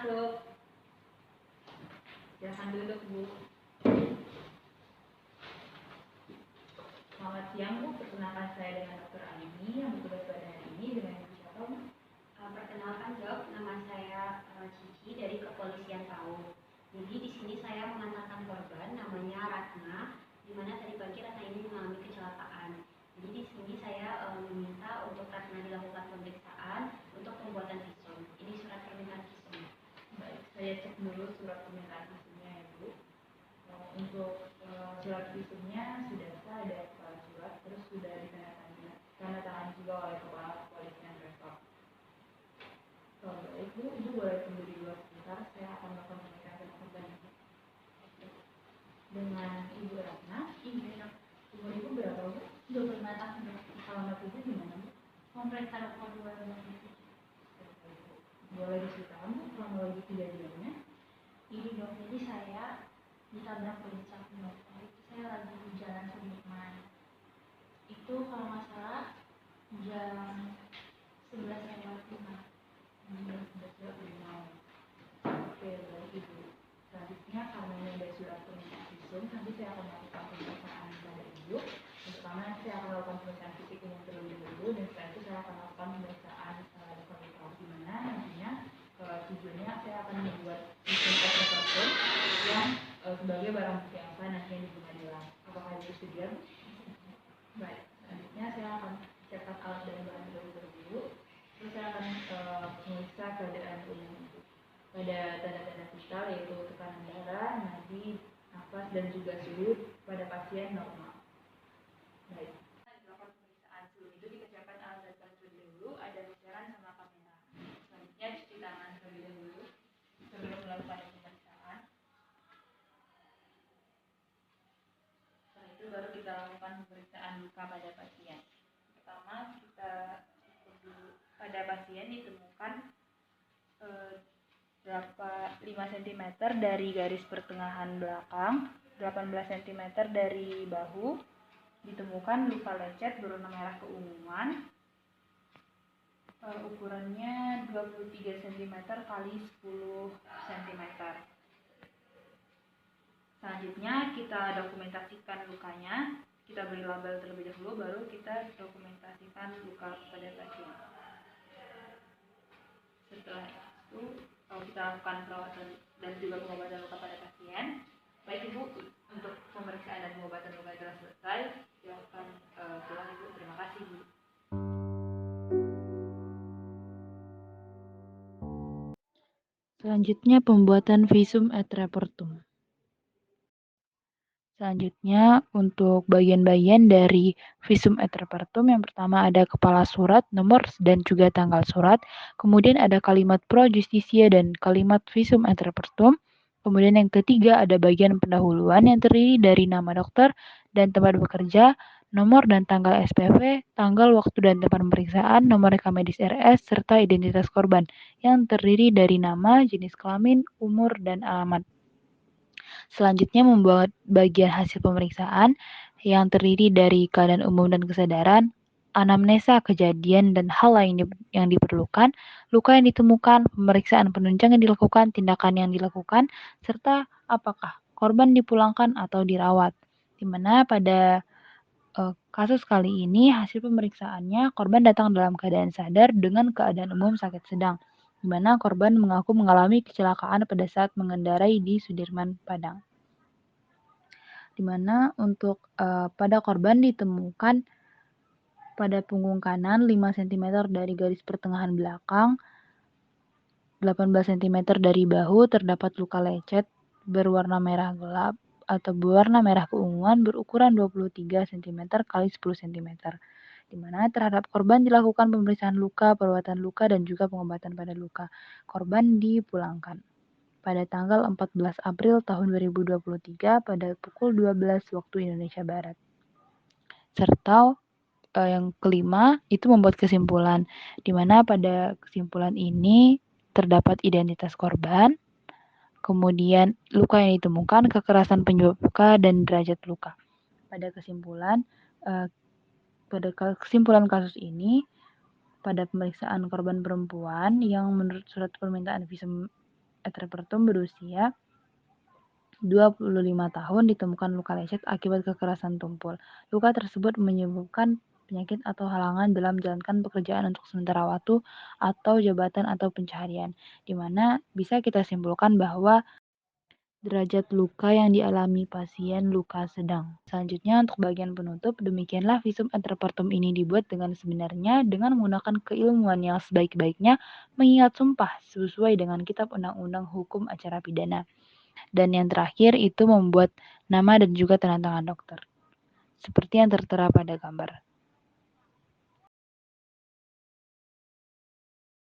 masuk. Silakan duduk, Bu. Selamat siang, Bu. Perkenalkan saya dengan Dr. Aini yang bertugas pada hari ini dengan Ibu siapa, Bu? Perkenalkan, Dok, nama saya Cici dari Kepolisian PAUD. Jadi di sini saya mengantarkan korban namanya Ratna, di mana tadi pagi Ratna ini mengalami kecelakaan. Jadi di sini saya meminta untuk Ratna dilakukan pemeriksaan untuk pembuatan visum. Ini surat permintaan visum. Baik, saya cek dulu surat permintaan visumnya ya, Bu. Untuk surat visumnya sudah sah, ada kepala surat, terus sudah ditandatangani juga oleh Kepala Kepolisian Resort. Baik, Bu, Ibu boleh tunggu di luar sebentar, saya akan melakukan pemeriksaan korban. Dengan Ibu Ratna. Iya, Dok. Umur Ibu berapa, Bu? 25 tahun, Dok. Alamat Ibu di mana, Bu? Kompleks Taruko 2 Rumah. Boleh diceritakan, Bu, kronologi kejadiannya? Ini, Dok, jadi saya ditabrak oleh truk motor. Itu saya lagi di Jalan Sudirman. Itu kalau nggak salah jam 11.05. Oke, baik Ibu. Selanjutnya karena ini ada surat permintaan visum, nanti saya akan melakukan pemeriksaan pada Ibu. Pertama saya akan melakukan pemeriksaan fisik umum terlebih dahulu, dan setelah itu saya akan melakukan pemeriksaan dokumentasi, di mana nantinya tujuannya saya akan membuat visum aplikasi yang sebagai barang bukti yang sah nantinya di pengadilan. Apakah Ibu setuju? Baik. Selanjutnya saya akan cetak alat dan bahan terlebih dahulu. Terus saya akan memeriksa keadaan umum Ibu. Pada tanda-tanda vital yaitu tekanan darah, nadi, nafas, dan juga suhu pada pasien normal. Baik. Dilakukan pemeriksaan sebelum itu dikerjakan alat dan bahan terlebih dahulu, ada cairan sama kamera. Selanjutnya cuci tangan terlebih dahulu sebelum melakukan pemeriksaan. Setelah itu baru kita lakukan pemeriksaan luka pada pasien. Pertama kita pada pasien ditemukan 5 cm dari garis pertengahan belakang, 18 cm dari bahu, ditemukan luka lecet berwarna merah keunguan, ukurannya 23 cm kali 10 cm. Selanjutnya kita dokumentasikan lukanya, kita beri label terlebih dahulu, baru kita dokumentasikan luka pada pasien. Setelah itu kita lakukan perawatan dan juga pengobatan luka pada pasien. Baik Ibu, untuk pemeriksaan dan pengobatan luka telah selesai. Silakan pulang Ibu. Terima kasih Bu. Selanjutnya pembuatan visum et repertum. Selanjutnya untuk bagian-bagian dari visum et repertum, yang pertama ada kepala surat, nomor dan juga tanggal surat. Kemudian ada kalimat pro justisia dan kalimat visum et repertum. Kemudian yang ketiga ada bagian pendahuluan yang terdiri dari nama dokter dan tempat bekerja, nomor dan tanggal SPV, tanggal, waktu dan tempat pemeriksaan, nomor rekam medis RS, serta identitas korban yang terdiri dari nama, jenis kelamin, umur, dan alamat. Selanjutnya membuat bagian hasil pemeriksaan yang terdiri dari keadaan umum dan kesadaran, anamnesa kejadian dan hal lain yang diperlukan, luka yang ditemukan, pemeriksaan penunjang yang dilakukan, tindakan yang dilakukan, serta apakah korban dipulangkan atau dirawat. Di mana pada kasus kali ini hasil pemeriksaannya korban datang dalam keadaan sadar dengan keadaan umum sakit sedang, di mana korban mengaku mengalami kecelakaan pada saat mengendarai di Sudirman, Padang. Di mana untuk pada korban ditemukan pada punggung kanan 5 cm dari garis pertengahan belakang, 18 cm dari bahu terdapat luka lecet berwarna merah gelap atau berwarna merah keunguan berukuran 23 cm kali 10 cm. Di mana terhadap korban dilakukan pemeriksaan luka, perawatan luka, dan juga pengobatan pada luka. Korban dipulangkan pada tanggal 14 April tahun 2023 pada pukul 12 waktu Indonesia Barat. Serta yang kelima itu membuat kesimpulan, di mana pada kesimpulan ini terdapat identitas korban, kemudian luka yang ditemukan, kekerasan penyebab luka, dan derajat luka. Pada kesimpulan kasus ini, pada pemeriksaan korban perempuan yang menurut surat permintaan visum Etrepertum berusia 25 tahun ditemukan luka lecet akibat kekerasan tumpul. Luka tersebut menyebabkan penyakit atau halangan dalam menjalankan pekerjaan untuk sementara waktu atau jabatan atau pencaharian, di mana bisa kita simpulkan bahwa derajat luka yang dialami pasien luka sedang. Selanjutnya untuk bagian penutup, demikianlah visum et repertum ini dibuat dengan sebenarnya dengan menggunakan keilmuan yang sebaik-baiknya mengingat sumpah sesuai dengan Kitab Undang-Undang Hukum Acara Pidana. Dan yang terakhir itu membuat nama dan juga tanda tangan dokter, seperti yang tertera pada gambar.